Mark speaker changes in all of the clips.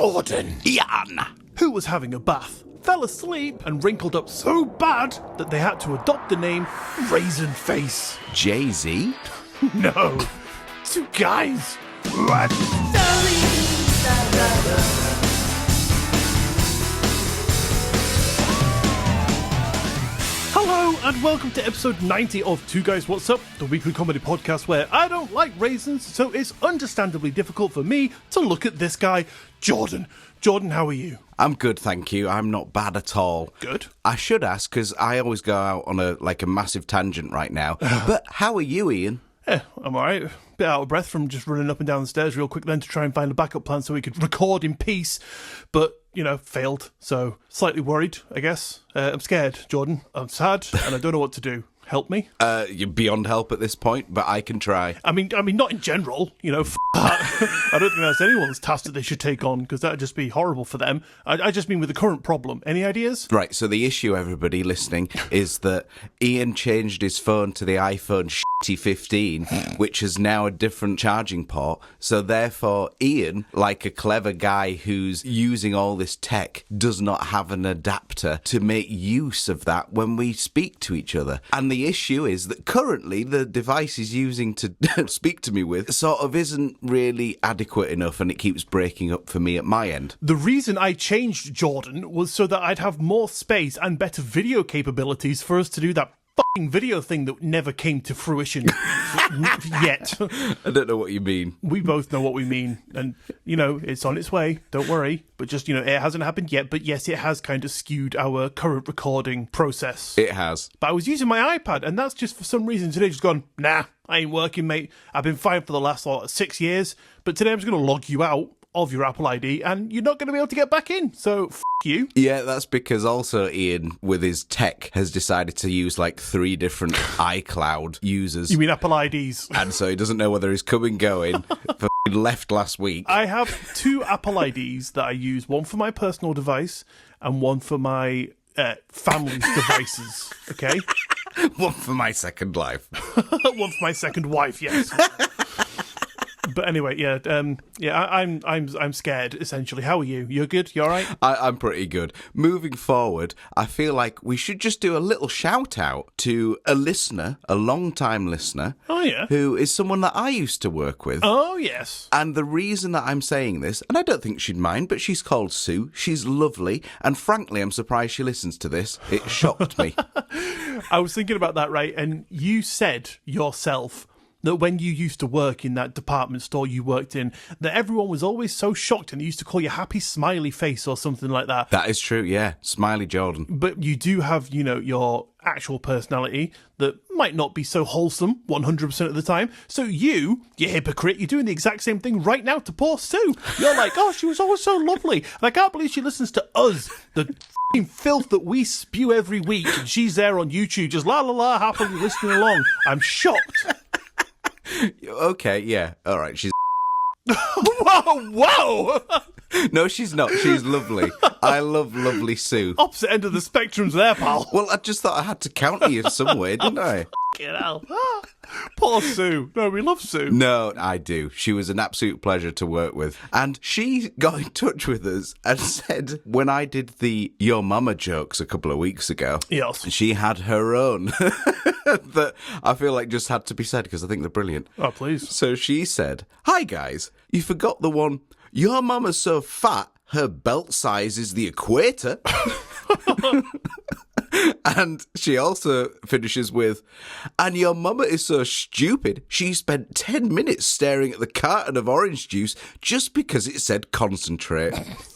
Speaker 1: Jordan,
Speaker 2: Iain,
Speaker 1: who was having a bath, fell asleep and wrinkled up so bad that they had to adopt the name Raisin Face.
Speaker 2: Jay-Z,
Speaker 1: No, two guys who had Hello and welcome to episode 90 of Two Guys What's Up, the weekly comedy podcast where I don't like raisins, so it's understandably difficult for me to look at this guy, Jordan. Jordan, how are you?
Speaker 2: I'm good, thank you. I'm not bad at all.
Speaker 1: Good.
Speaker 2: I should ask, because I always go out on a massive tangent right now. But how are you, Iain?
Speaker 1: Yeah, I'm alright. Bit out of breath from just running up and down the stairs real quick then to try and find a backup plan so we could record in peace. But, failed. So, slightly worried, I guess. I'm scared, Jordan. I'm sad, and I don't know what to do. Help me?
Speaker 2: You're beyond help at this point, but I can try.
Speaker 1: I mean, not in general, f that. I don't think that's anyone's task that they should take on, because that would just be horrible for them. I just mean with the current problem. Any ideas?
Speaker 2: Right, so the issue, everybody listening, is that Iain changed his phone to the iPhone 15, which is now a different charging port. So therefore, Iain, like a clever guy who's using all this tech, does not have an adapter to make use of that when we speak to each other. And the issue is that currently the device he's using to speak to me with sort of isn't really adequate enough, and it keeps breaking up for me at my end.
Speaker 1: The reason I changed Jordan was so that I'd have more space and better video capabilities for us to do that fucking video thing that never came to fruition yet.
Speaker 2: I don't know what you mean.
Speaker 1: We both know what we mean, and it's on its way, don't worry, but just it hasn't happened yet, but yes, it has kind of skewed our current recording process.
Speaker 2: It has.
Speaker 1: But I was using my iPad, and that's just for some reason today just gone, nah, I ain't working, mate. I've been fine for the last 6 years, but today I'm just going to log you out of your Apple ID, and you're not going to be able to get back in, so you.
Speaker 2: Yeah, that's because also Iain, with his tech, has decided to use 3 different iCloud users.
Speaker 1: You mean Apple IDs?
Speaker 2: And so he doesn't know whether he's coming going. Left last week.
Speaker 1: I have 2 Apple IDs that I use, one for my personal device and one for my family's devices, okay?
Speaker 2: One for my second life.
Speaker 1: One for my second wife, yes. But anyway, I'm scared, essentially. How are you? You're good? You all right?
Speaker 2: I'm pretty good. Moving forward, I feel like we should just do a little shout-out to a listener, a long-time listener.
Speaker 1: Oh, yeah?
Speaker 2: Who is someone that I used to work with.
Speaker 1: Oh, yes.
Speaker 2: And the reason that I'm saying this, and I don't think she'd mind, but she's called Sue. She's lovely, and frankly, I'm surprised she listens to this. It shocked me.
Speaker 1: I was thinking about that, right? And you said yourself that when you used to work in that department store you worked in, that everyone was always so shocked and they used to call you Happy Smiley Face or something like that.
Speaker 2: That is true, yeah. Smiley Jordan.
Speaker 1: But you do have, your actual personality that might not be so wholesome 100% of the time. So you hypocrite, you're doing the exact same thing right now to poor Sue. You're like, oh, she was always so lovely. And I can't believe she listens to us, the f***ing filth that we spew every week. And she's there on YouTube just la la la, happily listening along. I'm shocked.
Speaker 2: Okay, yeah. All right, she's...
Speaker 1: Whoa!
Speaker 2: No, she's not. She's lovely. I love lovely Sue.
Speaker 1: Opposite end of the spectrums there, pal.
Speaker 2: Well, I just thought I had to counter you some way, didn't I?
Speaker 1: Fucking hell. Poor Sue. No, we love Sue.
Speaker 2: No, I do. She was an absolute pleasure to work with. And she got in touch with us and said, when I did the Your Mama jokes a couple of weeks ago,
Speaker 1: yes,
Speaker 2: she had her own that I feel like just had to be said because I think they're brilliant.
Speaker 1: Oh, please.
Speaker 2: So she said, "Hi, guys. You forgot the one, your mama's so fat, her belt size is the equator." And she also finishes with, "And your mama is so stupid, she spent 10 minutes staring at the carton of orange juice just because it said concentrate."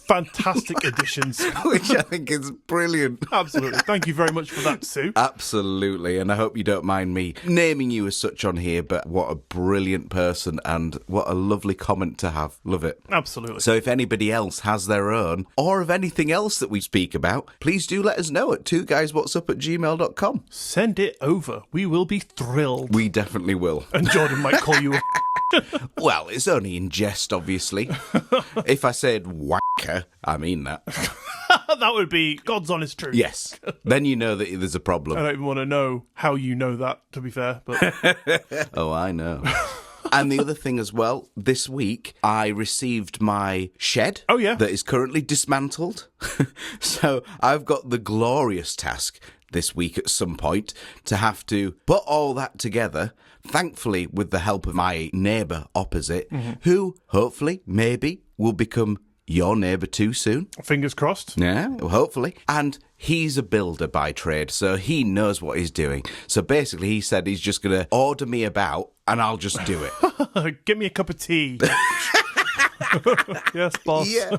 Speaker 1: Fantastic additions.
Speaker 2: Which I think is brilliant.
Speaker 1: Absolutely. Thank you very much for that, Sue.
Speaker 2: Absolutely. And I hope you don't mind me naming you as such on here, but what a brilliant person and what a lovely comment to have. Love it.
Speaker 1: Absolutely.
Speaker 2: So if anybody else has their own, or of anything else that we speak about, please do let us know at twoguyswhatsup@gmail.com.
Speaker 1: Send it over. We will be thrilled.
Speaker 2: We definitely will.
Speaker 1: And Jordan might call you
Speaker 2: Well, it's only in jest, obviously. If I said wanker, I mean that.
Speaker 1: That would be God's honest truth.
Speaker 2: Yes. Then you know that there's a problem.
Speaker 1: I don't even want to know how you know that, to be fair. But
Speaker 2: Oh, I know. And the other thing as well, this week I received my shed.
Speaker 1: Oh, yeah.
Speaker 2: That is currently dismantled. So I've got the glorious task this week at some point to have to put all that together, thankfully with the help of my neighbour opposite, who hopefully, maybe, will become your neighbour too soon.
Speaker 1: Fingers crossed.
Speaker 2: Yeah, well, hopefully. And he's a builder by trade, so he knows what he's doing. So basically, he said he's just going to order me about and I'll just do it.
Speaker 1: Give me a cup of tea. Yes, boss.
Speaker 2: Yeah.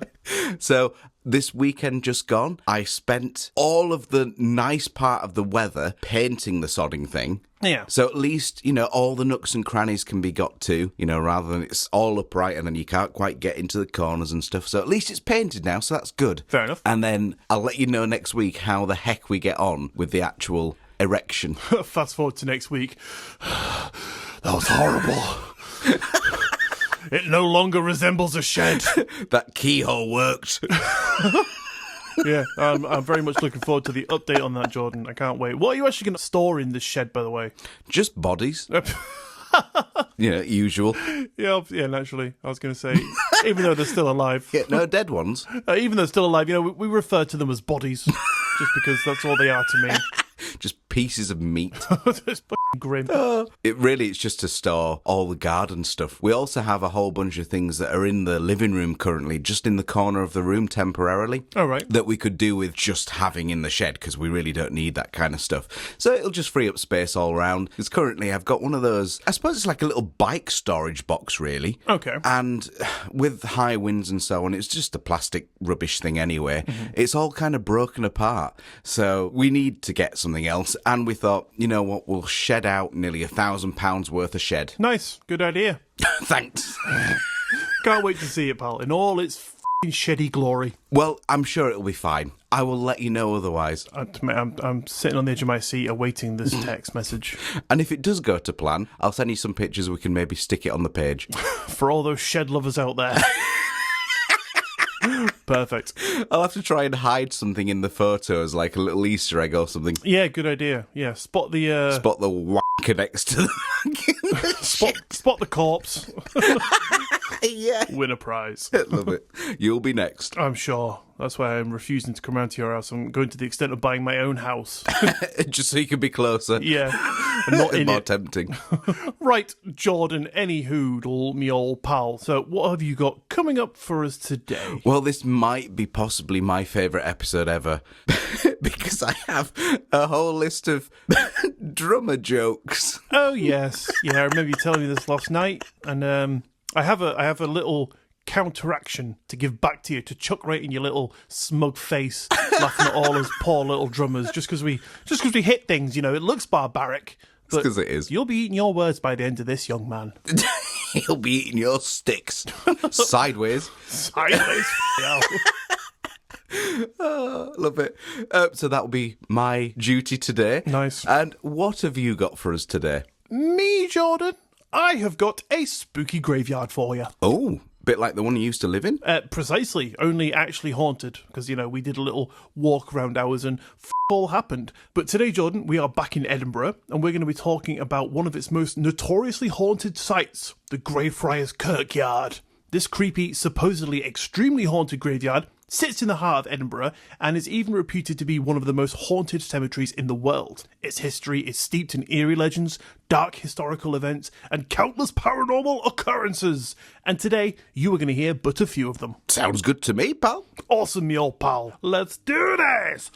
Speaker 2: So this weekend just gone, I spent all of the nice part of the weather painting the sodding thing.
Speaker 1: Yeah.
Speaker 2: So at least, all the nooks and crannies can be got to, rather than it's all upright and then you can't quite get into the corners and stuff. So at least it's painted now, so that's good.
Speaker 1: Fair enough.
Speaker 2: And then I'll let you know next week how the heck we get on with the actual erection.
Speaker 1: Fast forward to next week. That was horrible. It no longer resembles a shed.
Speaker 2: That keyhole worked.
Speaker 1: Yeah, I'm very much looking forward to the update on that, Jordan. I can't wait. What are you actually going to store in this shed, by the way?
Speaker 2: Just bodies. Usual.
Speaker 1: Yeah, naturally. I was going to say, even though they're still alive.
Speaker 2: Yeah, no, dead ones.
Speaker 1: Even though they're still alive, we refer to them as bodies, just because that's all they are to me.
Speaker 2: Just pieces of meat.
Speaker 1: It's fucking grim.
Speaker 2: It's just to store all the garden stuff. We also have a whole bunch of things that are in the living room currently, just in the corner of the room temporarily.
Speaker 1: All right.
Speaker 2: That we could do with just having in the shed, because we really don't need that kind of stuff. So it'll just free up space all around. Because currently I've got one of those, I suppose it's like a little bike storage box, really.
Speaker 1: Okay.
Speaker 2: And with high winds and so on, it's just a plastic rubbish thing anyway. Mm-hmm. It's all kind of broken apart. So we need to get something else. And we thought, you know what, we'll shed out nearly £1,000 worth of shed.
Speaker 1: Nice. Good idea.
Speaker 2: Thanks.
Speaker 1: Can't wait to see it, pal, in all its f***ing sheddy glory.
Speaker 2: Well, I'm sure it'll be fine. I will let you know otherwise.
Speaker 1: I'm sitting on the edge of my seat awaiting this text message.
Speaker 2: And if it does go to plan, I'll send you some pictures. We can maybe stick it on the page.
Speaker 1: For all those shed lovers out there. Perfect.
Speaker 2: I'll have to try and hide something in the photos, like a little Easter egg or something.
Speaker 1: Yeah, good idea. Yeah, spot the
Speaker 2: wanker next to the
Speaker 1: spot the corpse.
Speaker 2: Yeah.
Speaker 1: Win a prize.
Speaker 2: Love it. You'll be next.
Speaker 1: I'm sure. That's why I'm refusing to come round to your house. I'm going to the extent of buying my own house.
Speaker 2: Just so you can be closer.
Speaker 1: Yeah. I'm not in
Speaker 2: more
Speaker 1: it.
Speaker 2: tempting.
Speaker 1: Right, Jordan, any hoodle, me old pal. So what have you got coming up for us today?
Speaker 2: Well, this might be possibly my favourite episode ever. Because I have a whole list of drummer jokes.
Speaker 1: Oh, yes. Yeah, I remember you telling me this last night. And I have a little counteraction to give back to you, to chuck right in your little smug face, laughing at all us poor little drummers just because we hit things. It looks barbaric, but
Speaker 2: because it is.
Speaker 1: You'll be eating your words by the end of this, young man.
Speaker 2: He'll be eating your sticks sideways.
Speaker 1: Yeah.
Speaker 2: Oh, love it. So that'll be my duty today.
Speaker 1: Nice.
Speaker 2: And what have you got for us today?
Speaker 1: Me, Jordan? I have got a spooky graveyard for you.
Speaker 2: Oh, bit like the one you used to live in?
Speaker 1: Precisely, only actually haunted, because, we did a little walk around ours and all happened. But today, Jordan, we are back in Edinburgh, and we're going to be talking about one of its most notoriously haunted sites, the Greyfriars Kirkyard. This creepy, supposedly extremely haunted graveyard sits in the heart of Edinburgh and is even reputed to be one of the most haunted cemeteries in the world. Its history is steeped in eerie legends, dark historical events, and countless paranormal occurrences. And today, you are going to hear but a few of them.
Speaker 2: Sounds good to me, pal.
Speaker 1: Awesome, me old pal. Let's do this!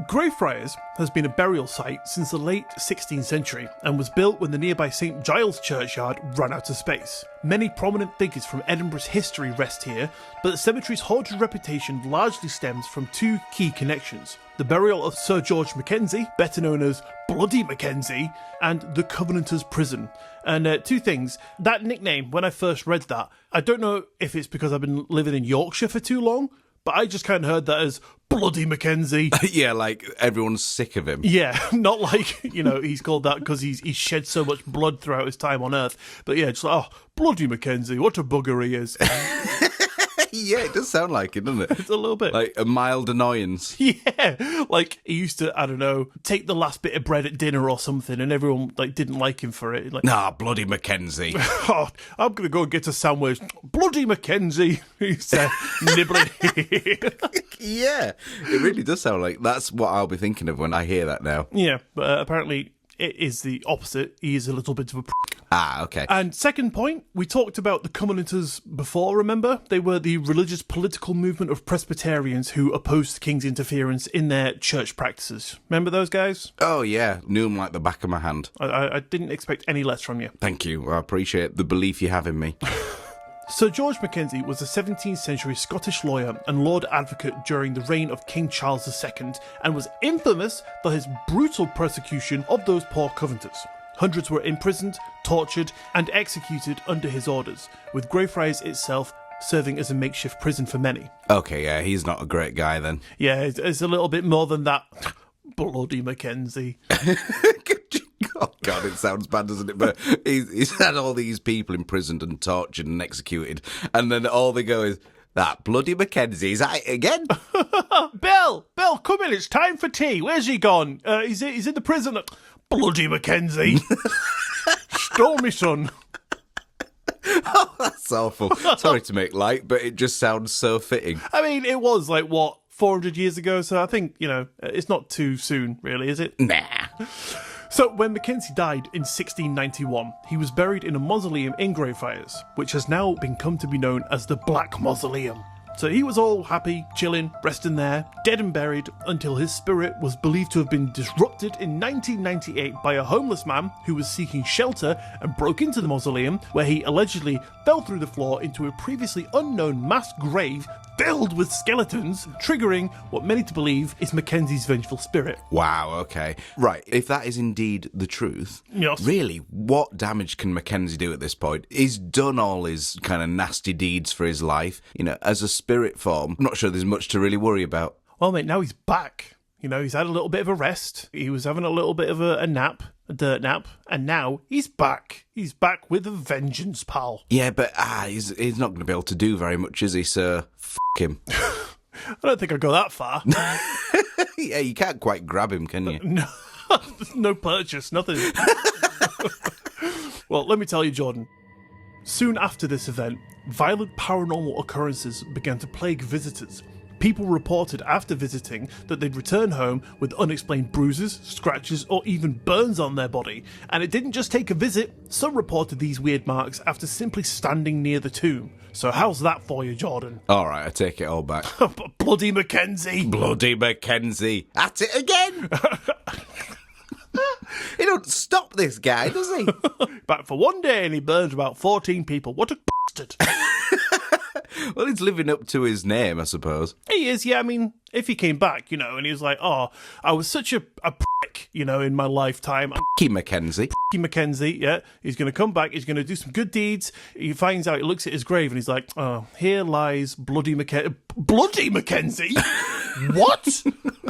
Speaker 1: Greyfriars has been a burial site since the late 16th century and was built when the nearby St Giles churchyard ran out of space. Many prominent figures from Edinburgh's history rest here, but the cemetery's haunted reputation largely stems from two key connections: the burial of Sir George Mackenzie, better known as Bloody Mackenzie, and the Covenanters Prison. And two things, that nickname, when I first read that, I don't know if it's because I've been living in Yorkshire for too long, but I just kind of heard that as Bloody Mackenzie.
Speaker 2: Yeah, like everyone's sick of him.
Speaker 1: Yeah, not like, he's called that because he's shed so much blood throughout his time on Earth. But yeah, just like, oh, Bloody Mackenzie, what a bugger he is.
Speaker 2: Yeah, it does sound like it, doesn't it?
Speaker 1: It's a little bit.
Speaker 2: Like a mild annoyance.
Speaker 1: Yeah, like he used to, I don't know, take the last bit of bread at dinner or something, and everyone like didn't like him for it. Like,
Speaker 2: Nah, bloody Mackenzie.
Speaker 1: oh, I'm gonna go get a sandwich. Bloody Mackenzie, he said, nibbling.
Speaker 2: Yeah, it really does sound like that's what I'll be thinking of when I hear that now.
Speaker 1: Yeah, but apparently it is the opposite. He is a little bit of a prick.
Speaker 2: Ah, okay.
Speaker 1: And second point, we talked about the Covenanters before, remember? They were the religious political movement of Presbyterians who opposed the king's interference in their church practices. Remember those guys?
Speaker 2: Oh, yeah. Knew him like the back of my hand.
Speaker 1: I didn't expect any less from you.
Speaker 2: Thank you. I appreciate the belief you have in me.
Speaker 1: Sir George Mackenzie was a 17th century Scottish lawyer and Lord Advocate during the reign of King Charles II and was infamous for his brutal persecution of those poor Covenanters. Hundreds were imprisoned, tortured and executed under his orders, with Greyfriars itself serving as a makeshift prison for many.
Speaker 2: Okay, yeah, he's not a great guy then.
Speaker 1: Yeah, it's a little bit more than that. Bloody Mackenzie.
Speaker 2: Oh, God, it sounds bad, doesn't it? But he's had all these people imprisoned and tortured and executed, and then all they go is, that bloody Mackenzie, is that it again?
Speaker 1: Bill, come in, it's time for tea. Where's he gone? He's in the prison. Bloody Mackenzie. Stole me son.
Speaker 2: Oh, that's awful. Sorry to make light, but it just sounds so fitting.
Speaker 1: I mean, it was like, what, 400 years ago? So I think, it's not too soon, really, is it?
Speaker 2: Nah.
Speaker 1: So when Mackenzie died in 1691, he was buried in a mausoleum in Greyfriars, which has now come to be known as the Black Mausoleum. So he was all happy, chilling, resting there, dead and buried, until his spirit was believed to have been disrupted in 1998 by a homeless man who was seeking shelter and broke into the mausoleum, where he allegedly fell through the floor into a previously unknown mass grave filled with skeletons, triggering what many to believe is Mackenzie's vengeful spirit.
Speaker 2: Wow, okay. Right, if that is indeed the truth,
Speaker 1: Yes.
Speaker 2: Really, what damage can Mackenzie do at this point? He's done all his kind of nasty deeds for his life. As a spirit form, I'm not sure there's much to really worry about.
Speaker 1: Well, mate, now he's back. He's had a little bit of a rest. He was having a little bit of a nap, a dirt nap, and now he's back. He's back with a vengeance, pal.
Speaker 2: Yeah, but he's not going to be able to do very much, is he, sir? F*** him.
Speaker 1: I don't think I'd go that far.
Speaker 2: Yeah, you can't quite grab him, can you?
Speaker 1: No, no purchase, nothing. Well, let me tell you, Jordan. Soon after this event, violent paranormal occurrences began to plague visitors. People reported after visiting that they'd return home with unexplained bruises, scratches, or even burns on their body. And it didn't just take a visit, some reported these weird marks after simply standing near the tomb. So how's that for you, Jordan?
Speaker 2: All right, I take it all back.
Speaker 1: Bloody Mackenzie.
Speaker 2: Bloody Mackenzie. At it again! He don't stop this guy, does he?
Speaker 1: Back for one day and he burned about 14 people. What a bastard.
Speaker 2: Well, he's living up to his name, I suppose.
Speaker 1: He is, yeah. I mean, if he came back, and he was like, oh, I was such a prick, in my lifetime.
Speaker 2: Key Mackenzie.
Speaker 1: Mackenzie, yeah. He's going to come back. He's going to do some good deeds. He finds out, he looks at his grave and he's like, oh, here lies Bloody Mackenzie. Bloody Mackenzie? What?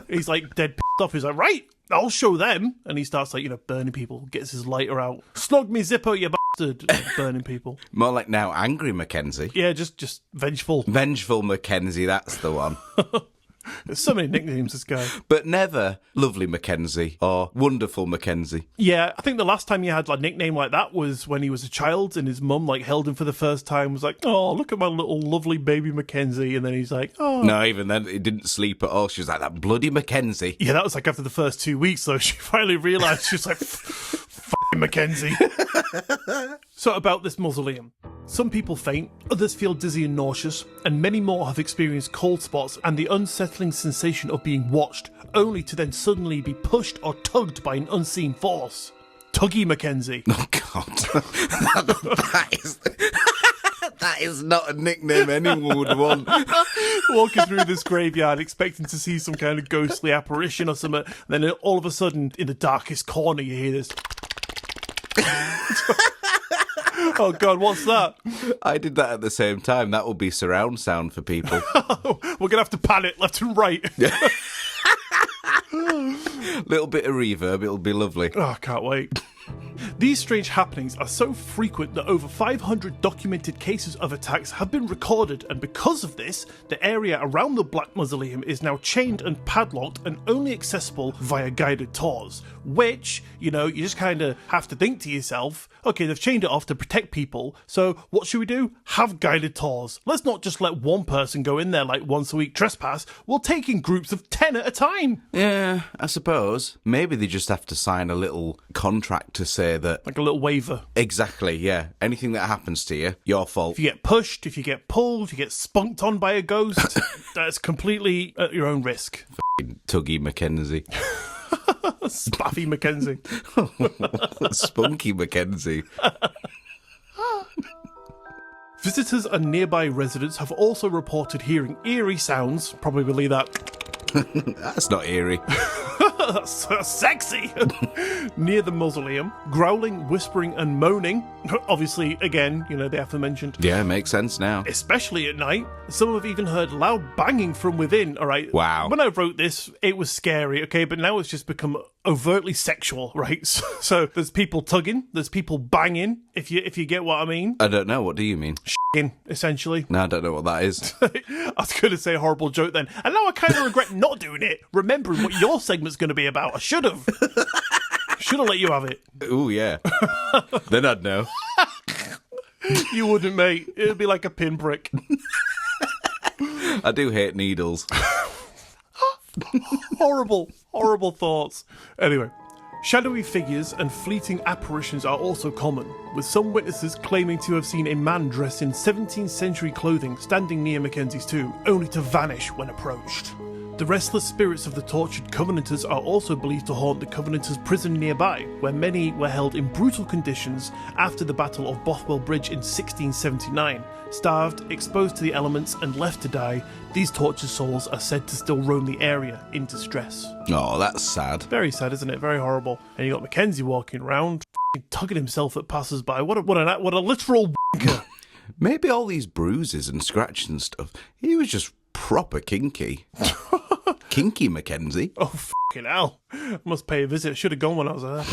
Speaker 1: He's like dead pissed off. He's like, right, I'll show them. And he starts burning people, gets his lighter out. Snog me Zippo, you bastard. Burning people.
Speaker 2: More like now angry Mackenzie.
Speaker 1: Yeah, just vengeful.
Speaker 2: Vengeful Mackenzie, that's the one.
Speaker 1: There's so many nicknames, this guy.
Speaker 2: But never lovely Mackenzie or wonderful Mackenzie.
Speaker 1: Yeah, I think the last time he had a nickname like that was when he was a child and his mum held him for the first time, was like, oh, look at my little lovely baby Mackenzie. And then he's like, oh.
Speaker 2: No, even then, he didn't sleep at all. She was like, that bloody Mackenzie.
Speaker 1: Yeah, that was after the first 2 weeks, though. She finally realised, she was like, fucking Mackenzie. So about this mausoleum. Some people faint, others feel dizzy and nauseous, and many more have experienced cold spots and the unsettling sensation of being watched, only to then suddenly be pushed or tugged by an unseen force. Tuggy Mackenzie.
Speaker 2: Oh, God. That is not a nickname anyone would want.
Speaker 1: Walking through this graveyard expecting to see some kind of ghostly apparition or something, and then all of a sudden, in the darkest corner, you hear this... Oh, God, what's that?
Speaker 2: I did that at the same time. That will be surround sound for people.
Speaker 1: We're going to have to pan it left and right.
Speaker 2: Little bit of reverb, it'll be lovely.
Speaker 1: Oh, I can't wait. These strange happenings are so frequent that over 500 documented cases of attacks have been recorded, and because of this, the area around the Black Mausoleum is now chained and padlocked and only accessible via guided tours, which, you just kind of have to think to yourself, okay, they've chained it off to protect people, so what should we do? Have guided tours. Let's not just let one person go in there like once a week trespass, we'll take in groups of 10 at a time.
Speaker 2: Yeah, I suppose. Maybe they just have to sign a little contract to say that...
Speaker 1: Like a little waiver.
Speaker 2: Exactly, yeah. Anything that happens to you, your fault.
Speaker 1: If you get pushed, if you get pulled, if you get spunked on by a ghost, that's completely at your own risk.
Speaker 2: Tuggy Mackenzie.
Speaker 1: Spaffy Mackenzie.
Speaker 2: Spunky Mackenzie.
Speaker 1: Visitors and nearby residents have also reported hearing eerie sounds, probably believe that.
Speaker 2: That's not eerie.
Speaker 1: That's sexy! Near the mausoleum, growling, whispering, and moaning. Obviously, again, the aforementioned.
Speaker 2: Yeah, makes sense now.
Speaker 1: Especially at night. Some have even heard loud banging from within, alright?
Speaker 2: Wow.
Speaker 1: When I wrote this, it was scary, okay? But now it's just become overtly sexual, right? So there's people tugging, there's people banging, if you get what I mean.
Speaker 2: I don't know, what do you mean?
Speaker 1: Shitting, essentially.
Speaker 2: No, I don't know what that is.
Speaker 1: I was going to say a horrible joke then. And now I kind of regret not doing it, remembering what your segment's going to be about. I should have. Should have let you have it.
Speaker 2: Ooh, yeah. Then I'd know.
Speaker 1: You wouldn't, mate. It would be like a pinprick.
Speaker 2: I do hate needles.
Speaker 1: Horrible, horrible thoughts. Anyway, shadowy figures and fleeting apparitions are also common, with some witnesses claiming to have seen a man dressed in 17th century clothing standing near Mackenzie's tomb, only to vanish when approached. The restless spirits of the tortured Covenanters are also believed to haunt the Covenanters' prison nearby, where many were held in brutal conditions after the Battle of Bothwell Bridge in 1679. Starved, exposed to the elements, and left to die, these tortured souls are said to still roam the area in distress.
Speaker 2: Oh, that's sad.
Speaker 1: Very sad, isn't it? Very horrible. And you got Mackenzie walking around, tugging himself at passers-by. What a literal wanker.
Speaker 2: Maybe all these bruises and scratches and stuff, he was just proper kinky. Kinky Mackenzie.
Speaker 1: Oh, fucking hell. I must pay a visit. Should have gone when I was there.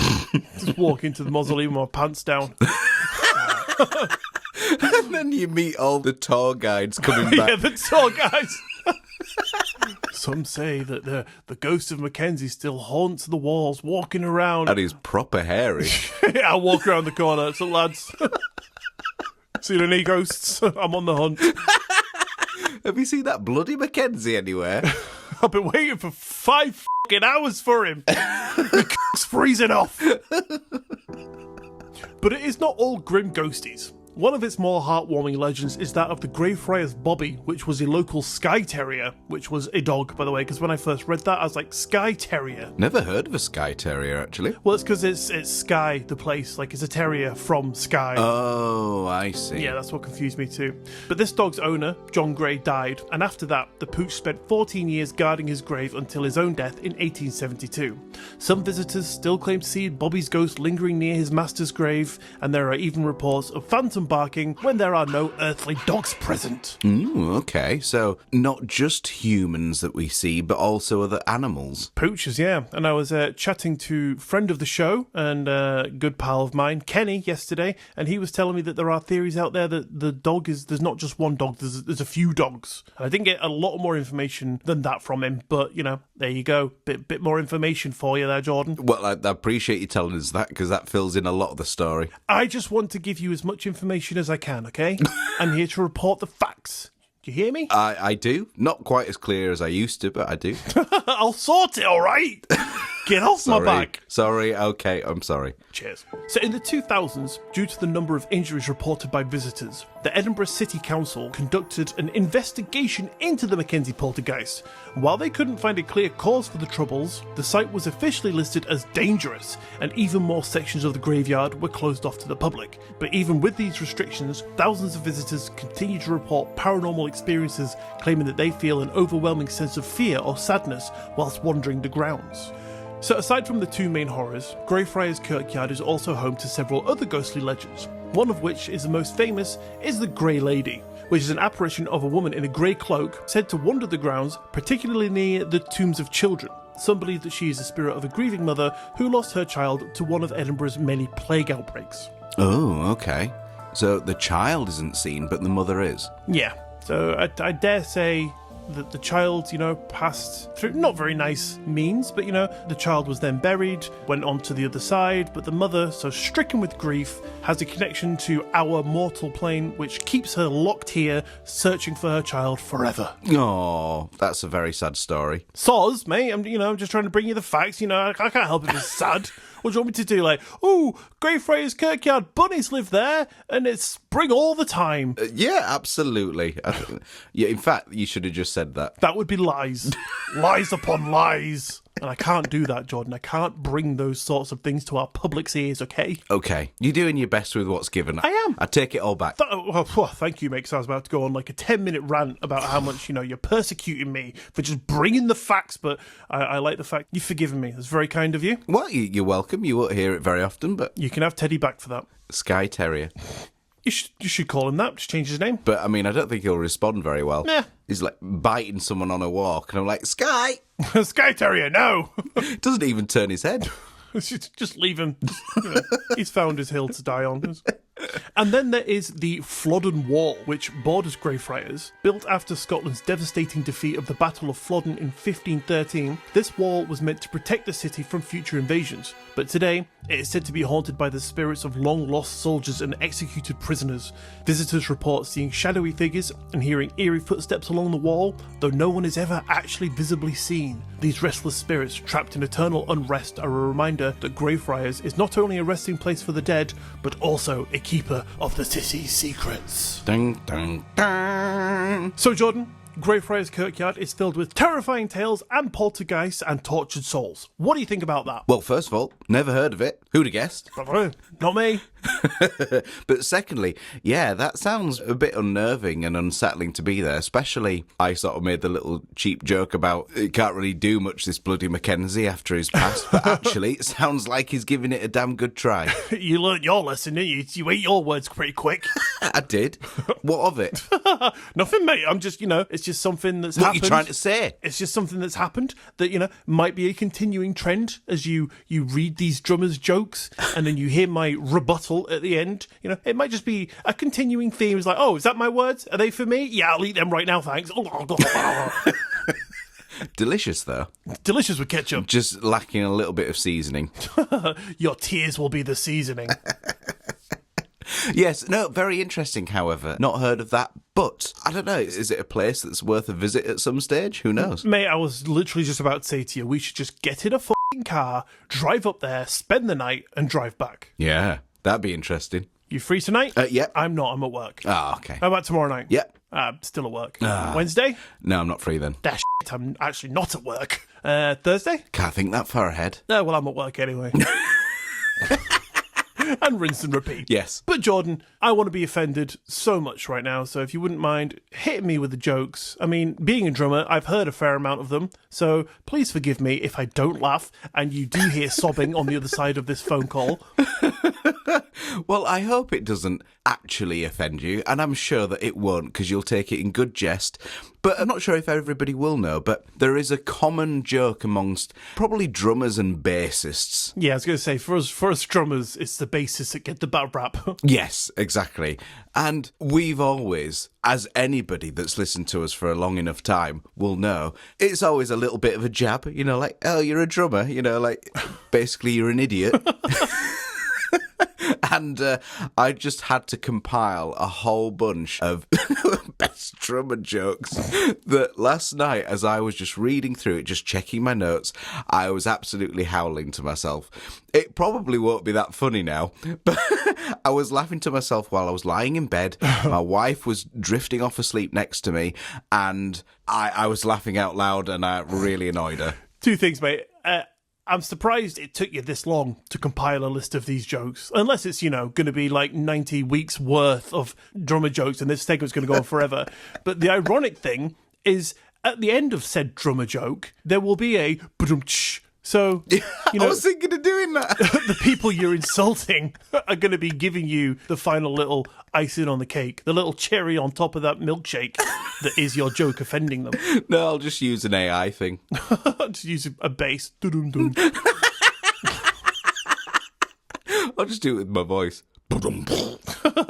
Speaker 1: Just walk into the mausoleum with my pants down.
Speaker 2: And then you meet all the tour guides coming back.
Speaker 1: Yeah, the tour guides. Some say that the ghost of Mackenzie still haunts the walls, walking around.
Speaker 2: And he's proper hairy.
Speaker 1: I walk around the corner. So, lads, seen any ghosts? I'm on the hunt.
Speaker 2: Have you seen that bloody Mackenzie anywhere?
Speaker 1: I've been waiting for 5 fucking hours for him. The c***'s freezing off. But it is not all grim ghosties. One of its more heartwarming legends is that of the Greyfriars Bobby, which was a local Skye Terrier, which was a dog, by the way, because when I first read that, I was like, Skye Terrier?
Speaker 2: Never heard of a Skye Terrier, actually.
Speaker 1: Well, it's because it's Skye, the place, like it's a terrier from Skye.
Speaker 2: Oh, I see.
Speaker 1: Yeah, that's what confused me too. But this dog's owner, John Gray, died, and after that, the pooch spent 14 years guarding his grave until his own death in 1872. Some visitors still claim to see Bobby's ghost lingering near his master's grave, and there are even reports of phantom barking when there are no earthly dogs present.
Speaker 2: Okay, so not just humans that we see, but also other animals.
Speaker 1: Pooches, yeah. And I was chatting to friend of the show and a good pal of mine, Kenny, yesterday, and he was telling me that there are theories out there that the dog there's not just one dog, there's a few dogs. And I didn't get a lot more information than that from him, but, there you go. Bit more information for you there, Jordan.
Speaker 2: Well, I appreciate you telling us that, because that fills in a lot of the story.
Speaker 1: I just want to give you as much information as I can, okay? I'm here to report the facts. Do you hear me?
Speaker 2: I do. Not quite as clear as I used to, but I do.
Speaker 1: I'll sort it, all right? Get off my back.
Speaker 2: Sorry, okay, I'm sorry.
Speaker 1: Cheers. So in the 2000s, due to the number of injuries reported by visitors, the Edinburgh City Council conducted an investigation into the Mackenzie poltergeist. While they couldn't find a clear cause for the troubles, the site was officially listed as dangerous, and even more sections of the graveyard were closed off to the public. But even with these restrictions, thousands of visitors continue to report paranormal experiences, claiming that they feel an overwhelming sense of fear or sadness whilst wandering the grounds. So aside from the two main horrors, Greyfriars Kirkyard is also home to several other ghostly legends, one of which is the most famous is the Grey Lady, which is an apparition of a woman in a grey cloak said to wander the grounds, particularly near the tombs of children. Some believe that she is the spirit of a grieving mother who lost her child to one of Edinburgh's many plague outbreaks.
Speaker 2: Oh, okay. So the child isn't seen, but the mother is.
Speaker 1: Yeah, so I dare say that the child, passed through not very nice means, but, the child was then buried, went on to the other side, but the mother, so stricken with grief, has a connection to our mortal plane, which keeps her locked here, searching for her child forever.
Speaker 2: Oh, that's a very sad story.
Speaker 1: Soz, mate, I'm just trying to bring you the facts, I can't help it, it's sad. What do you want me to do? Like, Greyfriars Kirkyard, bunnies live there, and it's spring all the time.
Speaker 2: Yeah, absolutely. Yeah, in fact, you should have just said that.
Speaker 1: That would be lies. Lies upon lies. And I can't do that, Jordan. I can't bring those sorts of things to our public's ears, okay?
Speaker 2: Okay. You're doing your best with what's given.
Speaker 1: I am.
Speaker 2: I take it all back.
Speaker 1: Thank you, mate, because I was about to go on like a 10-minute rant about how much, you're persecuting me for just bringing the facts, but I like the fact you've forgiven me. That's very kind of you.
Speaker 2: Well, you're welcome. You won't hear it very often, but...
Speaker 1: You can have Teddy back for that.
Speaker 2: Sky Terrier.
Speaker 1: You should call him that. Just change his name.
Speaker 2: But, I don't think he'll respond very well.
Speaker 1: Nah.
Speaker 2: He's like biting someone on a walk, and I'm like, Sky!
Speaker 1: Sky Terrier, no!
Speaker 2: Doesn't even turn his head.
Speaker 1: Just leave him. He's found his hill to die on. And then there is the Flodden Wall, which borders Greyfriars. Built after Scotland's devastating defeat of the Battle of Flodden in 1513, this wall was meant to protect the city from future invasions. But today, it is said to be haunted by the spirits of long-lost soldiers and executed prisoners. Visitors report seeing shadowy figures and hearing eerie footsteps along the wall, though no one is ever actually visibly seen. These restless spirits, trapped in eternal unrest, are a reminder that Greyfriars is not only a resting place for the dead, but also a keeper of the city's secrets.
Speaker 2: Dun, dun, dun.
Speaker 1: So, Jordan, Greyfriars Kirkyard is filled with terrifying tales and poltergeists and tortured souls. What do you think about that?
Speaker 2: Well, first of all, never heard of it. Who'd have guessed?
Speaker 1: Not me.
Speaker 2: But secondly, yeah, that sounds a bit unnerving and unsettling to be there, especially I sort of made the little cheap joke about it can't really do much, this bloody Mackenzie, after his past, but actually it sounds like he's giving it a damn good try.
Speaker 1: You learnt your lesson, didn't you? You ate your words pretty quick.
Speaker 2: I did. What of it?
Speaker 1: Nothing, mate. I'm just, it's just something that's happened.
Speaker 2: What are you trying to say?
Speaker 1: It's just something that's happened that, might be a continuing trend as you read these drummers' jokes and then you hear my rebuttal at the end. It might just be a continuing theme. It's like, is that my words? Are they for me? Yeah, I'll eat them right now, thanks.
Speaker 2: Delicious, though.
Speaker 1: Delicious with ketchup.
Speaker 2: Just lacking a little bit of seasoning.
Speaker 1: Your tears will be the seasoning.
Speaker 2: Yes, no, very interesting, however. Not heard of that, but I don't know, is it a place that's worth a visit at some stage? Who knows?
Speaker 1: Mate, I was literally just about to say to you, we should just get in a fucking car, drive up there, spend the night, and drive back.
Speaker 2: Yeah, that'd be interesting.
Speaker 1: You free tonight?
Speaker 2: Yep.
Speaker 1: I'm not, I'm at work.
Speaker 2: Oh, okay.
Speaker 1: How about tomorrow night?
Speaker 2: Yep.
Speaker 1: Still at work. Wednesday?
Speaker 2: No, I'm not free then.
Speaker 1: Dash, I'm actually not at work. Thursday?
Speaker 2: Can't think that far ahead.
Speaker 1: Well, I'm at work anyway. And rinse and repeat.
Speaker 2: Yes.
Speaker 1: But Jordan, I want to be offended so much right now, so if you wouldn't mind hitting me with the jokes. I mean, being a drummer, I've heard a fair amount of them, so please forgive me if I don't laugh and you do hear sobbing on the other side of this phone call.
Speaker 2: Well, I hope it doesn't actually offend you, and I'm sure that it won't, because you'll take it in good jest. But I'm not sure if everybody will know, but there is a common joke amongst probably drummers and bassists.
Speaker 1: Yeah, I was going to say, for us drummers, it's the bassists that get the bad rap.
Speaker 2: Yes, exactly. And we've always, as anybody that's listened to us for a long enough time will know, it's always a little bit of a jab, like, oh, you're a drummer, like, basically you're an idiot. And I just had to compile a whole bunch of best drummer jokes that last night, as I was just reading through it, just checking my notes, I was absolutely howling to myself. It probably won't be that funny now, but I was laughing to myself while I was lying in bed. My wife was drifting off asleep next to me, and I was laughing out loud, and I really annoyed her.
Speaker 1: Two things, mate. I'm surprised it took you this long to compile a list of these jokes. Unless it's, going to be like 90 weeks worth of drummer jokes and this segment's going to go on forever. But the ironic thing is, at the end of said drummer joke, there will be a badum-tsh So, you
Speaker 2: I
Speaker 1: know,
Speaker 2: was thinking of doing that.
Speaker 1: the people you're insulting are going to be giving you the final little icing on the cake, the little cherry on top of that milkshake that is your joke offending them.
Speaker 2: No, I'll just use an AI thing.
Speaker 1: Just use a bass. Dum-dum-dum.
Speaker 2: I'll just do it with my voice.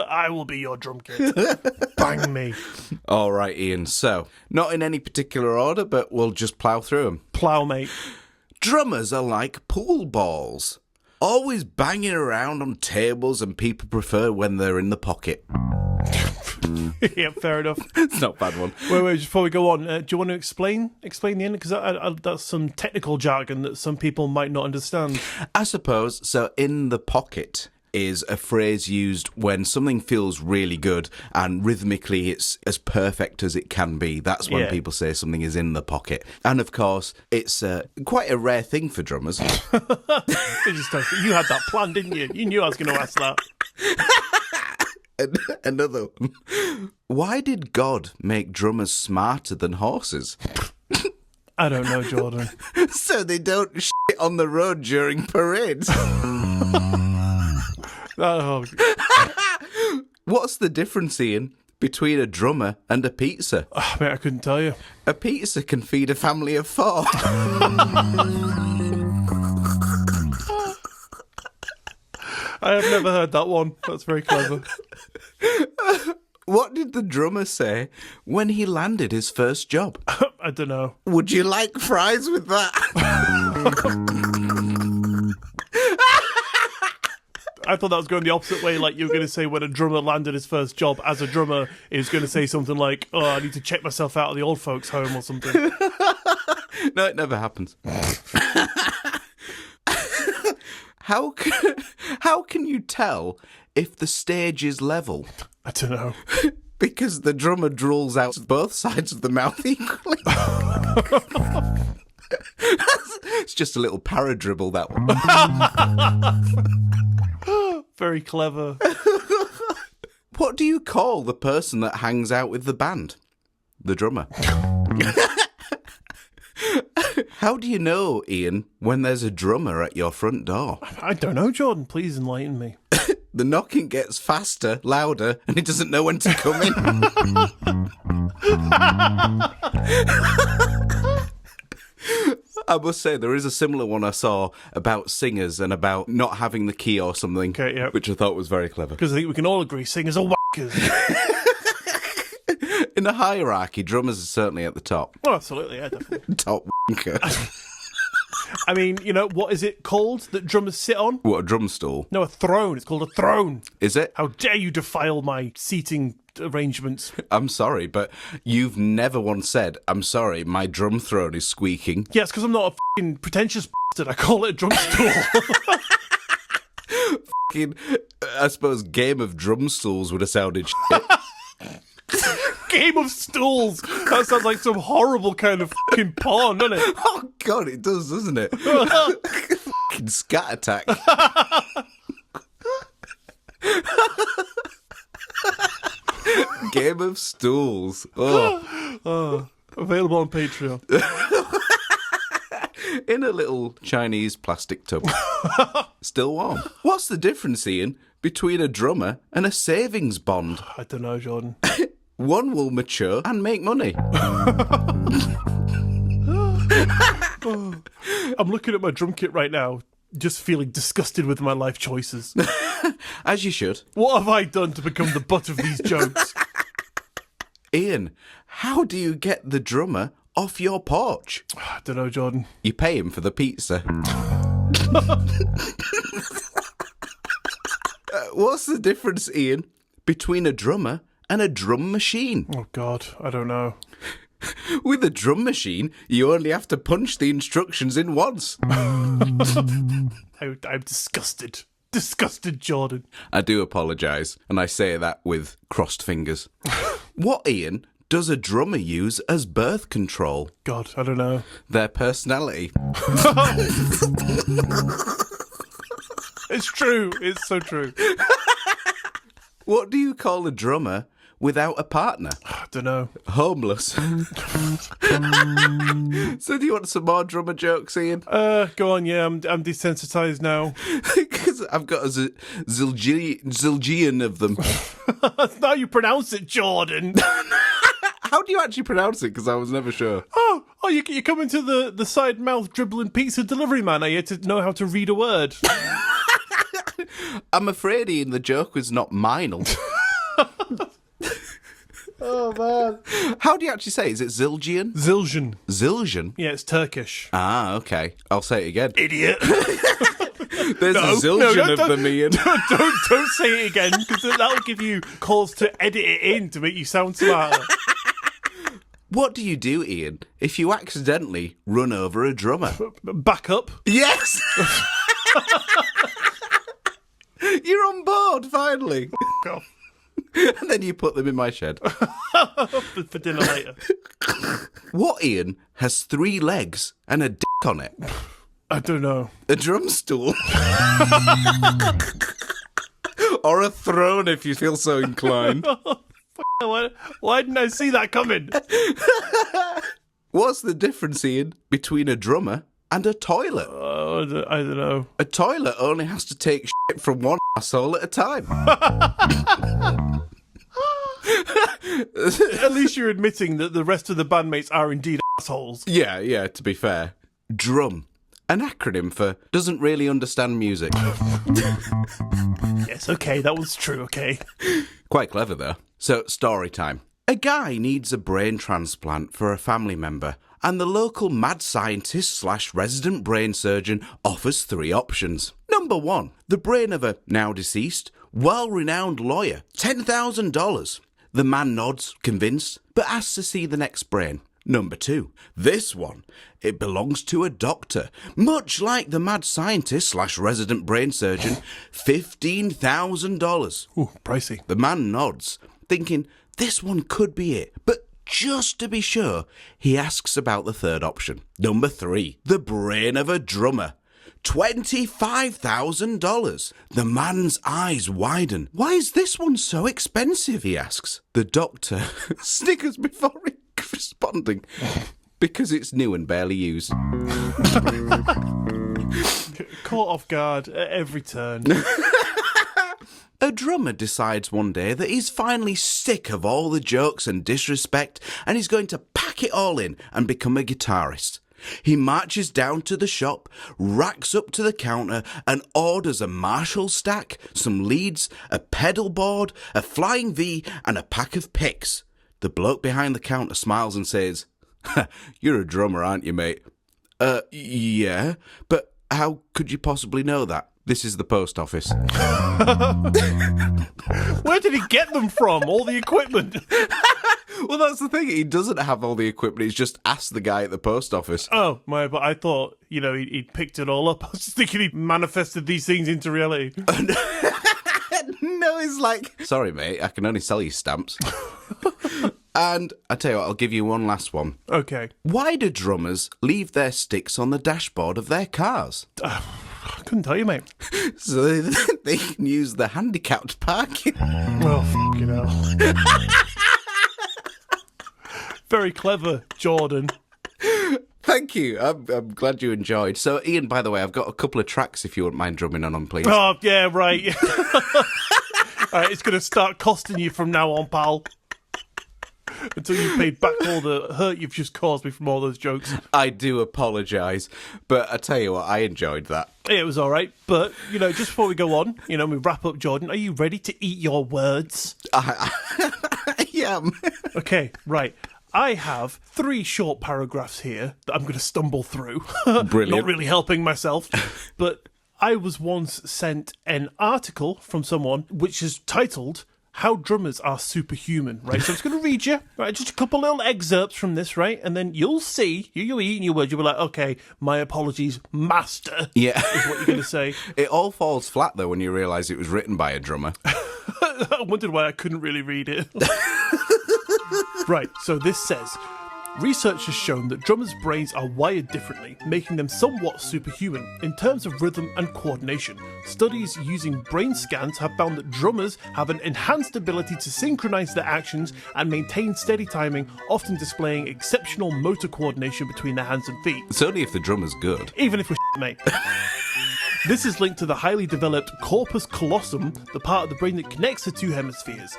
Speaker 1: I will be your drum kit. Bang me.
Speaker 2: All right, Iain. So, not in any particular order, but we'll just plough through them.
Speaker 1: Plough, mate.
Speaker 2: Drummers are like pool balls, always banging around on tables, and people prefer when they're in the pocket.
Speaker 1: Yeah, fair enough.
Speaker 2: It's not a bad one.
Speaker 1: Wait, just before we go on, do you want to explain the end? Because that's some technical jargon that some people might not understand.
Speaker 2: I suppose. So, in the pocket is a phrase used when something feels really good and rhythmically it's as perfect as it can be. That's when people say something is in the pocket. And of course, it's quite a rare thing for drummers.
Speaker 1: You had that planned, didn't you? You knew I was going to ask that.
Speaker 2: Another one. Why did God make drummers smarter than horses?
Speaker 1: I don't know, Jordan.
Speaker 2: So they don't shit on the road during parades.
Speaker 1: Oh.
Speaker 2: What's the difference, Iain, between a drummer and a pizza?
Speaker 1: Oh, mate, I couldn't tell you.
Speaker 2: A pizza can feed a family of 4.
Speaker 1: I have never heard that one. That's very clever.
Speaker 2: What did the drummer say when he landed his first job?
Speaker 1: I don't know.
Speaker 2: Would you like fries with that?
Speaker 1: I thought that was going the opposite way, like you were going to say when a drummer landed his first job as a drummer, he was going to say something like, oh, I need to check myself out of the old folks' home or something.
Speaker 2: No, it never happens. How can you tell if the stage is level?
Speaker 1: I don't know.
Speaker 2: Because the drummer drools out both sides of the mouth equally. It's just a little para-dribble, that one.
Speaker 1: Very clever.
Speaker 2: What do you call the person that hangs out with the band? The drummer. How do you know, Iain, when there's a drummer at your front door?
Speaker 1: I don't know, Jordan. Please enlighten me.
Speaker 2: The knocking gets faster, louder, and he doesn't know when to come in. I must say, there is a similar one I saw about singers and about not having the key or something,
Speaker 1: Okay, yeah.
Speaker 2: which I thought was very clever.
Speaker 1: Because I think we can all agree singers are whackers.
Speaker 2: In a hierarchy, drummers are certainly at the top.
Speaker 1: Oh, absolutely, yeah, definitely.
Speaker 2: Top wanker.
Speaker 1: I mean, you know, what is it called that drummers sit on?
Speaker 2: What, a drum stool?
Speaker 1: No, a throne. It's called a throne.
Speaker 2: Is it?
Speaker 1: How dare you defile my seating arrangements?
Speaker 2: I'm sorry, but you've never once said, I'm sorry, my drum throne is squeaking.
Speaker 1: Yes, because I'm not a fucking pretentious bastard. I call it a drum stool.
Speaker 2: Fucking, I suppose Game of Drum Stools would have sounded shit.
Speaker 1: Game of stools. That sounds like some horrible kind of fucking porn, doesn't it?
Speaker 2: Oh, God, it does, doesn't it? Fucking scat attack. Game of Stools. Oh.
Speaker 1: Available on Patreon.
Speaker 2: In a little Chinese plastic tub. Still warm. What's the difference, Iain, between a drummer and a savings bond?
Speaker 1: I don't know, Jordan.
Speaker 2: One will mature and make money.
Speaker 1: I'm looking at my drum kit right now, just feeling disgusted with my life choices.
Speaker 2: As you should.
Speaker 1: What have I done to become the butt of these jokes?
Speaker 2: Iain, how do you get the drummer off your porch?
Speaker 1: I don't know, Jordan.
Speaker 2: You pay him for the pizza. What's the difference, Iain, between a drummer and a drum machine?
Speaker 1: Oh, God, I don't know.
Speaker 2: With a drum machine, you only have to punch the instructions in once.
Speaker 1: I'm disgusted. Disgusted, Jordan.
Speaker 2: I do apologise, and I say that with crossed fingers. What, Iain, does a drummer use as birth control?
Speaker 1: God, I don't know.
Speaker 2: Their personality.
Speaker 1: It's true. It's so true.
Speaker 2: What do you call a drummer without a partner?
Speaker 1: I don't know.
Speaker 2: Homeless. So do you want some more drummer jokes, Ian?
Speaker 1: Go on, yeah, I'm desensitized now.
Speaker 2: Because I've got a zilgion of them.
Speaker 1: That's how you pronounce it, Jordan.
Speaker 2: How do you actually pronounce it? Because I was never sure.
Speaker 1: Oh, you come into the side mouth dribbling pizza delivery man. Are you to know how to read a word?
Speaker 2: I'm afraid, Ian, the joke was not mine.
Speaker 1: Oh, man.
Speaker 2: How do you actually say it? Is it Zilgian?
Speaker 1: Ziljan.
Speaker 2: Ziljan?
Speaker 1: Yeah, it's Turkish.
Speaker 2: Ah, okay. I'll say it again.
Speaker 1: Idiot.
Speaker 2: There's a zillion of them, Ian.
Speaker 1: Don't say it again, because that'll give you cause to edit it in to make you sound smarter.
Speaker 2: What do you do, Ian, if you accidentally run over a drummer?
Speaker 1: Back up.
Speaker 2: Yes! You're on board, finally.
Speaker 1: Go.
Speaker 2: And then you put them in my shed.
Speaker 1: For dinner later.
Speaker 2: What, Ian, has 3 legs and a dick on it?
Speaker 1: I don't know.
Speaker 2: A drum stool. Or a throne, if you feel so inclined.
Speaker 1: Why didn't I see that coming?
Speaker 2: What's the difference, Ian, between a drummer and a toilet?
Speaker 1: I don't know.
Speaker 2: A toilet only has to take shit from one asshole at a time.
Speaker 1: At least you're admitting that the rest of the bandmates are indeed assholes.
Speaker 2: Yeah, to be fair. Drum. An acronym for doesn't really understand music.
Speaker 1: Yes, okay, that was true, okay.
Speaker 2: Quite clever, though. So, story time. A guy needs a brain transplant for a family member, and the local mad scientist / resident brain surgeon offers 3 options. Number 1, the brain of a now deceased, well-renowned lawyer, $10,000. The man nods, convinced, but asks to see the next brain. Number 2, this one. It belongs to a doctor, much like the mad scientist / resident brain surgeon, $15,000.
Speaker 1: Ooh, pricey.
Speaker 2: The man nods, thinking this one could be it, but just to be sure, he asks about the third option. Number 3, the brain of a drummer. $25,000. The man's eyes widen. Why is this one so expensive, he asks. The doctor snickers before responding. Because it's new and barely used.
Speaker 1: Caught off guard at every turn.
Speaker 2: A drummer decides one day that he's finally sick of all the jokes and disrespect and he's going to pack it all in and become a guitarist. He marches down to the shop, racks up to the counter and orders a Marshall stack, some leads, a pedal board, a flying V and a pack of picks. The bloke behind the counter smiles and says, "You're a drummer, aren't you, mate?" Yeah, but how could you possibly know that? This is the post office.
Speaker 1: Where did he get them from? All the equipment?
Speaker 2: Well, that's the thing. He doesn't have all the equipment. He's just asked the guy at the post office.
Speaker 1: Oh, but I thought, he'd picked it all up. I was just thinking he manifested these things into reality.
Speaker 2: No, he's like, "Sorry, mate, I can only sell you stamps." And I tell you what, I'll give you one last one.
Speaker 1: Okay.
Speaker 2: Why do drummers leave their sticks on the dashboard of their cars?
Speaker 1: I couldn't tell you, mate.
Speaker 2: So they can use the handicapped parking.
Speaker 1: Well, fucking hell. Very clever, Jordan.
Speaker 2: Thank you. I'm glad you enjoyed. So, Ian, by the way, I've got a couple of tracks if you wouldn't mind drumming on them, please.
Speaker 1: Oh, yeah, right. All right, it's going to start costing you from now on, pal. Until you've paid back all the hurt you've just caused me from all those jokes.
Speaker 2: I do apologise, but I tell you what, I enjoyed that.
Speaker 1: It was all right, but, just before we go on, we wrap up, Jordan, are you ready to eat your words?
Speaker 2: I am.
Speaker 1: Okay, right. I have 3 short paragraphs here that I'm going to stumble through.
Speaker 2: Brilliant.
Speaker 1: Not really helping myself, but I was once sent an article from someone which is titled "How Drummers Are Superhuman," right? So I'm just going to read you, right? Just a couple little excerpts from this, right? And then you'll see, you'll eat your words, you'll be like, okay, my apologies, master,
Speaker 2: Yeah.
Speaker 1: is what you're going to say.
Speaker 2: It all falls flat, though, when you realise it was written by a drummer.
Speaker 1: I wondered why I couldn't really read it. Right, so this says, Research has shown that drummers' brains are wired differently, making them somewhat superhuman in terms of rhythm and coordination. Studies using brain scans have found that drummers have an enhanced ability to synchronize their actions and maintain steady timing, often displaying exceptional motor coordination between their hands and feet.
Speaker 2: It's only if the drummer's good.
Speaker 1: Even if we're mate. This is linked to the highly developed corpus callosum, the part of the brain that connects the two hemispheres.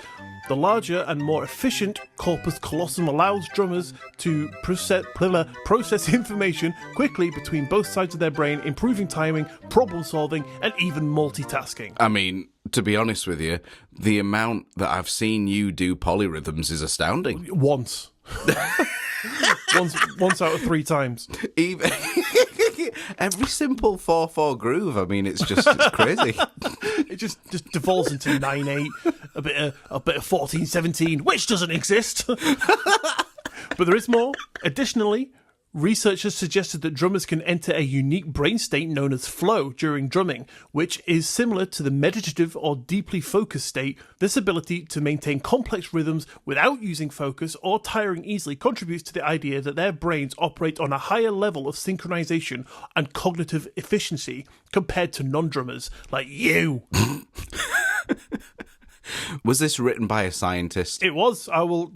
Speaker 1: The larger and more efficient corpus callosum allows drummers to process information quickly between both sides of their brain, improving timing, problem solving, and even multitasking.
Speaker 2: I mean, to be honest with you, the amount that I've seen you do polyrhythms is astounding.
Speaker 1: Once. once out of 3 times.
Speaker 2: Even every simple 4/4 groove. I mean, it's crazy.
Speaker 1: It just devolves into 9/8, a bit of 14/17, which doesn't exist. But there is more. Additionally, researchers suggested that drummers can enter a unique brain state known as flow during drumming, which is similar to the meditative or deeply focused state. This ability to maintain complex rhythms without using focus or tiring easily contributes to the idea that their brains operate on a higher level of synchronization and cognitive efficiency compared to non-drummers like you.
Speaker 2: Was this written by a scientist?
Speaker 1: It was. I'll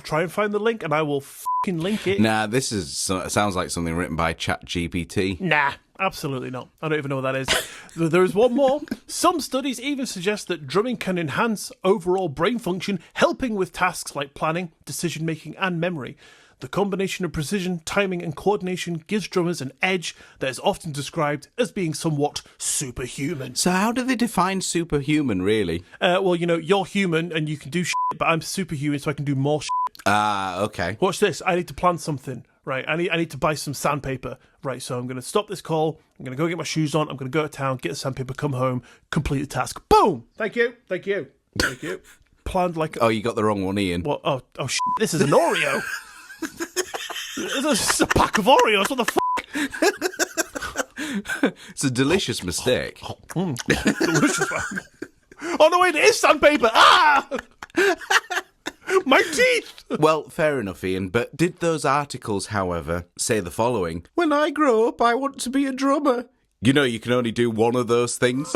Speaker 1: try and find the link and I will fucking link it.
Speaker 2: Nah, sounds like something written by ChatGPT.
Speaker 1: Nah, absolutely not. I don't even know what that is. There is one more. Some studies even suggest that drumming can enhance overall brain function, helping with tasks like planning, decision-making, and memory. The combination of precision, timing, and coordination gives drummers an edge that is often described as being somewhat superhuman.
Speaker 2: So how do they define superhuman, really?
Speaker 1: Well, you're human and you can do shit, but I'm superhuman, so I can do more shit.
Speaker 2: Ah, okay.
Speaker 1: Watch this. I need to plan something. Right, I need to buy some sandpaper. Right, so I'm going to stop this call. I'm going to go get my shoes on. I'm going to go to town, get the sandpaper, come home, complete the task. Boom! Thank you. Planned like...
Speaker 2: Oh, you got the wrong one, Ian.
Speaker 1: What? Oh, shit. This is an Oreo. This is a pack of Oreos. What the fuck?
Speaker 2: It's a delicious mistake.
Speaker 1: Delicious. Oh, no, wait, it is sandpaper. Ah! My teeth!
Speaker 2: Well, fair enough, Ian, but did those articles, however, say the following? When I grow up, I want to be a drummer. You know you can only do one of those things.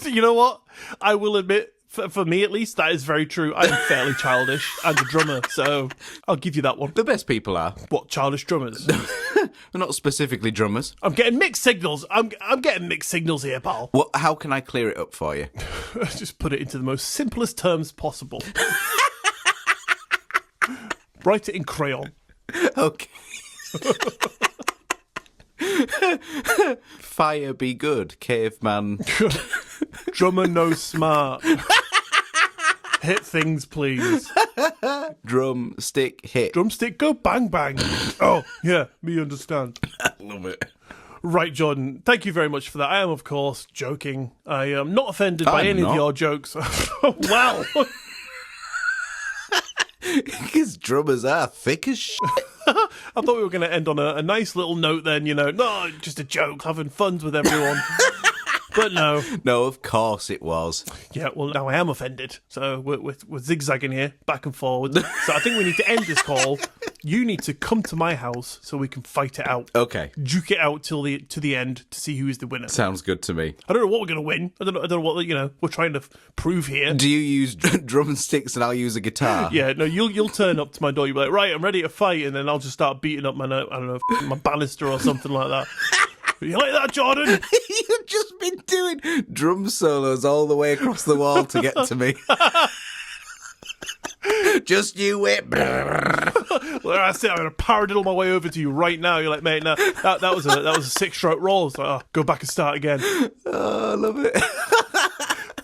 Speaker 1: You know what? I will admit, for me at least, that is very true. I'm fairly childish and a drummer, so I'll give you that one.
Speaker 2: The best people are.
Speaker 1: What, childish drummers?
Speaker 2: They're not specifically drummers.
Speaker 1: I'm getting mixed signals. I'm getting mixed signals here, pal.
Speaker 2: Well, how can I clear it up for you?
Speaker 1: Just put it into the most simplest terms possible. Write it in crayon.
Speaker 2: Okay. Fire be good, caveman.
Speaker 1: Drummer no smart. Hit things, please.
Speaker 2: Drumstick hit.
Speaker 1: Drumstick go bang bang. Oh, yeah, me understand.
Speaker 2: I love it.
Speaker 1: Right, Jordan, thank you very much for that. I am, of course, joking. I am not offended by any of your jokes. Wow.
Speaker 2: Because drummers are thick as shit.
Speaker 1: I thought we were going to end on a nice little note then, no, just a joke, having fun with everyone. But no.
Speaker 2: No, of course it was.
Speaker 1: Yeah, well, now I am offended. So we're zigzagging here, back and forward. So I think we need to end this call. You need to come to my house so we can fight it out.
Speaker 2: Okay.
Speaker 1: Duke it out to the end to see who is the winner.
Speaker 2: Sounds good to me.
Speaker 1: I don't know what we're going to win. I don't know what we're trying to prove here.
Speaker 2: Do you use drumsticks and I'll use a guitar?
Speaker 1: Yeah, no, you'll turn up to my door. You'll be like, right, I'm ready to fight, and then I'll just start beating up my banister or something like that. You like that, Jordan?
Speaker 2: You've just been doing drum solos all the way across the wall to get to me. Just you wait.
Speaker 1: Well, I say I'm going to paradiddle my way over to you right now. You're like, mate, no, that was a 6-stroke roll. So go back and start again.
Speaker 2: Oh, I love it.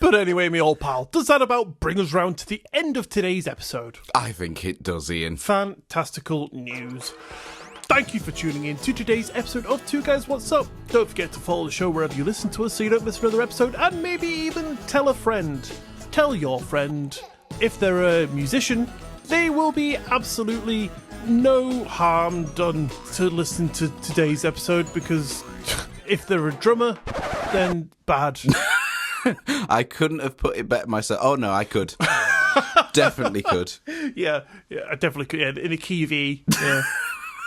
Speaker 1: But anyway, me old pal, does that about bring us round to the end of today's episode?
Speaker 2: I think it does, Ian.
Speaker 1: Fantastical news. Thank you for tuning in to today's episode of Two Guys What's Up. Don't forget to follow the show wherever you listen to us so you don't miss another episode, and maybe even tell a friend. Tell your friend. If they're a musician, there will be absolutely no harm done to listen to today's episode, because if they're a drummer, then bad.
Speaker 2: I couldn't have put it better myself. Oh no, I could. Definitely could.
Speaker 1: Yeah, I definitely could. Yeah, in a key of E. Yeah.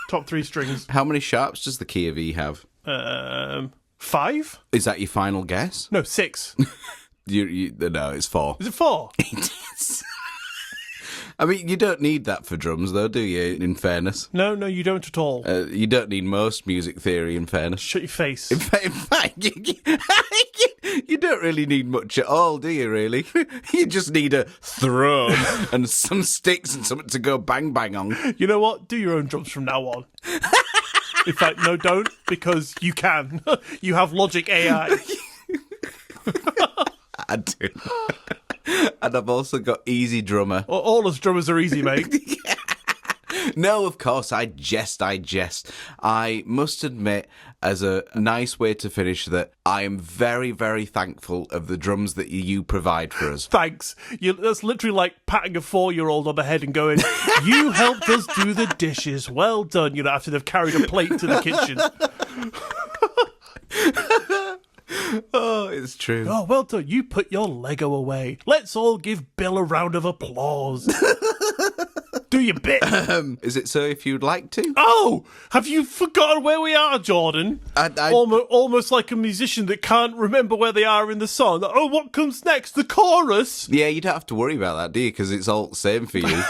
Speaker 1: Top 3 strings.
Speaker 2: How many sharps does the key of E have?
Speaker 1: 5?
Speaker 2: Is that your final guess?
Speaker 1: No, 6.
Speaker 2: No, it's 4.
Speaker 1: Is it 4?
Speaker 2: It is. I mean, you don't need that for drums, though, do you, in fairness?
Speaker 1: No, you don't at all.
Speaker 2: You don't need most music theory, in fairness.
Speaker 1: Shut your face.
Speaker 2: In fact, you don't really need much at all, do you, really? You just need a throne and some sticks and something to go bang on.
Speaker 1: You know what? Do your own drums from now on. In fact, no, don't, because you can. You have Logic AI.
Speaker 2: I do. And I've also got Easy Drummer.
Speaker 1: All us drummers are easy, mate.
Speaker 2: No, of course, I jest. I must admit, as a nice way to finish, that I am very, very thankful of the drums that you provide for us.
Speaker 1: Thanks. That's literally like patting a 4-year-old on the head and going, you helped us do the dishes. Well done. After they've carried a plate to the kitchen.
Speaker 2: Oh, it's true.
Speaker 1: Oh, well done. You put your Lego away. Let's all give Bill a round of applause. Do your bit.
Speaker 2: Is it so if you'd like to?
Speaker 1: Oh, have you forgotten where we are, Jordan?
Speaker 2: I
Speaker 1: Almost like a musician that can't remember where they are in the song. Oh, what comes next? The chorus?
Speaker 2: Yeah, you don't have to worry about that, do you? Because it's all the same for you.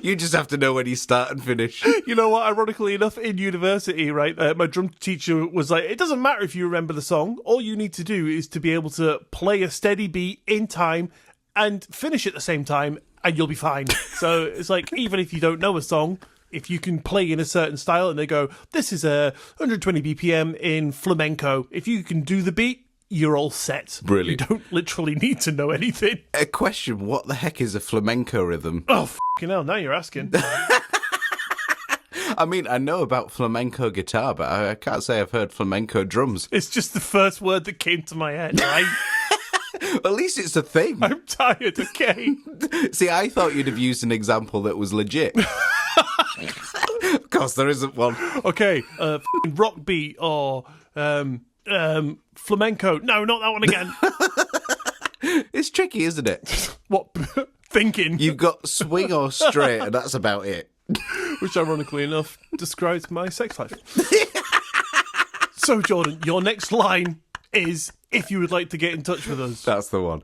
Speaker 2: You just have to know when you start and finish.
Speaker 1: You know what? Ironically enough, in university, right, my drum teacher was like, it doesn't matter if you remember the song. All you need to do is to be able to play a steady beat in time and finish at the same time, and you'll be fine. So it's like, even if you don't know a song, if you can play in a certain style and they go, this is a 120 BPM in flamenco, if you can do the beat, you're all set.
Speaker 2: Brilliant.
Speaker 1: You don't literally need to know anything.
Speaker 2: A question, what the heck is a flamenco rhythm?
Speaker 1: Oh, f***ing hell, now you're asking.
Speaker 2: I mean, I know about flamenco guitar, but I can't say I've heard flamenco drums.
Speaker 1: It's just the first word that came to my head, right?
Speaker 2: At least it's a thing.
Speaker 1: I'm tired, okay?
Speaker 2: See, I thought you'd have used an example that was legit. Of course, there isn't one.
Speaker 1: Okay, rock beat or flamenco. No, not that one again.
Speaker 2: It's tricky, isn't it?
Speaker 1: What? Thinking.
Speaker 2: You've got swing or straight, and that's about it.
Speaker 1: Which, ironically enough, describes my sex life. So, Jordan, your next line is, if you would like to get in touch with us.
Speaker 2: That's the one.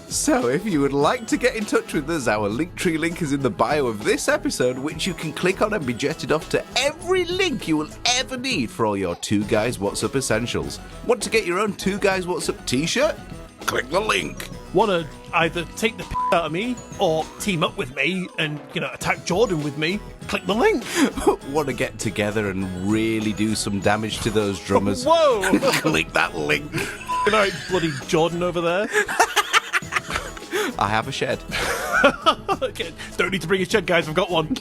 Speaker 2: So, if you would like to get in touch with us, our Linktree link is in the bio of this episode, which you can click on and be jetted off to every link you will ever need for all your Two Guys What's Up essentials. Want to get your own Two Guys What's Up t-shirt? Click the link.
Speaker 1: Want to either take the out of me or team up with me and, attack Jordan with me? Click the link.
Speaker 2: Want to get together and really do some damage to those drummers?
Speaker 1: Whoa!
Speaker 2: Click that link.
Speaker 1: Good night, bloody Jordan over there.
Speaker 2: I have a shed.
Speaker 1: Okay, don't need to bring a shed, guys. I've got one.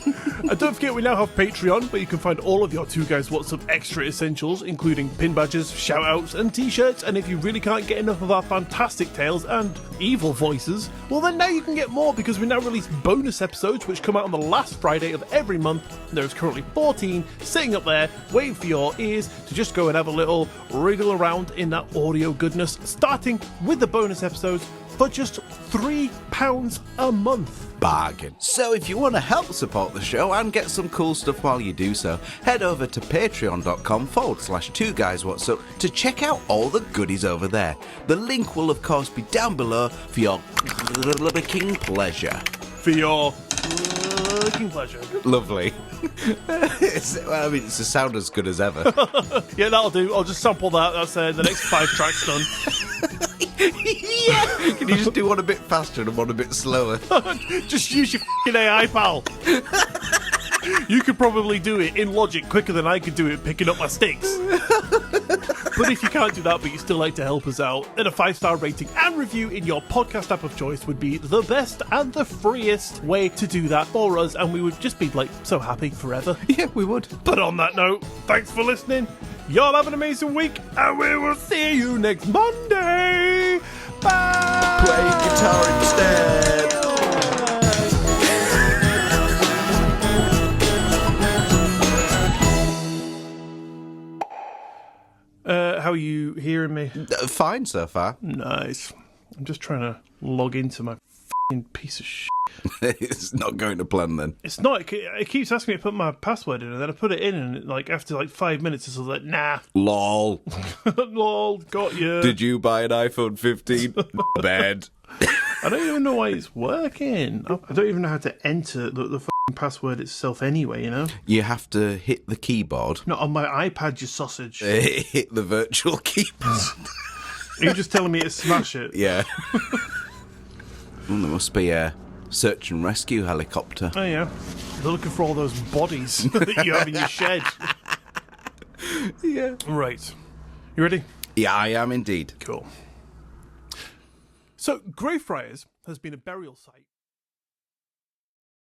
Speaker 1: And don't forget, we now have Patreon, where you can find all of your Two Guys What's Up extra essentials, including pin badges, shout-outs, and t-shirts. And if you really can't get enough of our fantastic tales and evil voices, well, then now you can get more, because we now release bonus episodes, which come out on the last Friday of every month. There's currently 14 sitting up there, waiting for your ears to just go and have a little wriggle around in that audio goodness, starting with the bonus episodes for just £3 a month.
Speaker 2: Bargain. So if you want to help support the show and get some cool stuff while you do so, head over to patreon.com/Two Guys What's Up to check out all the goodies over there. The link will of course be down below for your king pleasure.
Speaker 1: For your king pleasure.
Speaker 2: Lovely. It's a sound as good as ever.
Speaker 1: Yeah, that'll do. I'll just sample that. That's the next 5 tracks done.
Speaker 2: Yeah. Can you just do one a bit faster and one a bit slower?
Speaker 1: Just use your f***ing AI, pal. You could probably do it in Logic quicker than I could do it picking up my sticks. But if you can't do that, but you still like to help us out, then a 5-star rating and review in your podcast app of choice would be the best and the freest way to do that for us, and we would just be so happy forever.
Speaker 2: Yeah, we would.
Speaker 1: But on that note, thanks for listening. Y'all have an amazing week, and we will see you next Monday. Bye.
Speaker 2: Play guitar instead.
Speaker 1: How are you hearing me?
Speaker 2: Fine so far.
Speaker 1: Nice. I'm just trying to log into my f***ing piece of shit.
Speaker 2: It's not going to plan then.
Speaker 1: It's not. It keeps asking me to put my password in, and then I put it in, and after 5 minutes, it's like, nah.
Speaker 2: Lol.
Speaker 1: Lol, got you.
Speaker 2: Did you buy an iPhone 15? Bad.
Speaker 1: I don't even know why it's working. I don't even know how to enter the f***ing password itself anyway, you know?
Speaker 2: You have to hit the keyboard.
Speaker 1: Not on my iPad, you sausage.
Speaker 2: Hit the virtual keyboard.
Speaker 1: Are you just telling me to smash it?
Speaker 2: Yeah. There must be a search and rescue helicopter.
Speaker 1: Oh, yeah. They're looking for all those bodies that you have in your shed.
Speaker 2: Yeah.
Speaker 1: Right. You ready?
Speaker 2: Yeah, I am indeed.
Speaker 1: Cool. So, Greyfriars has been a burial site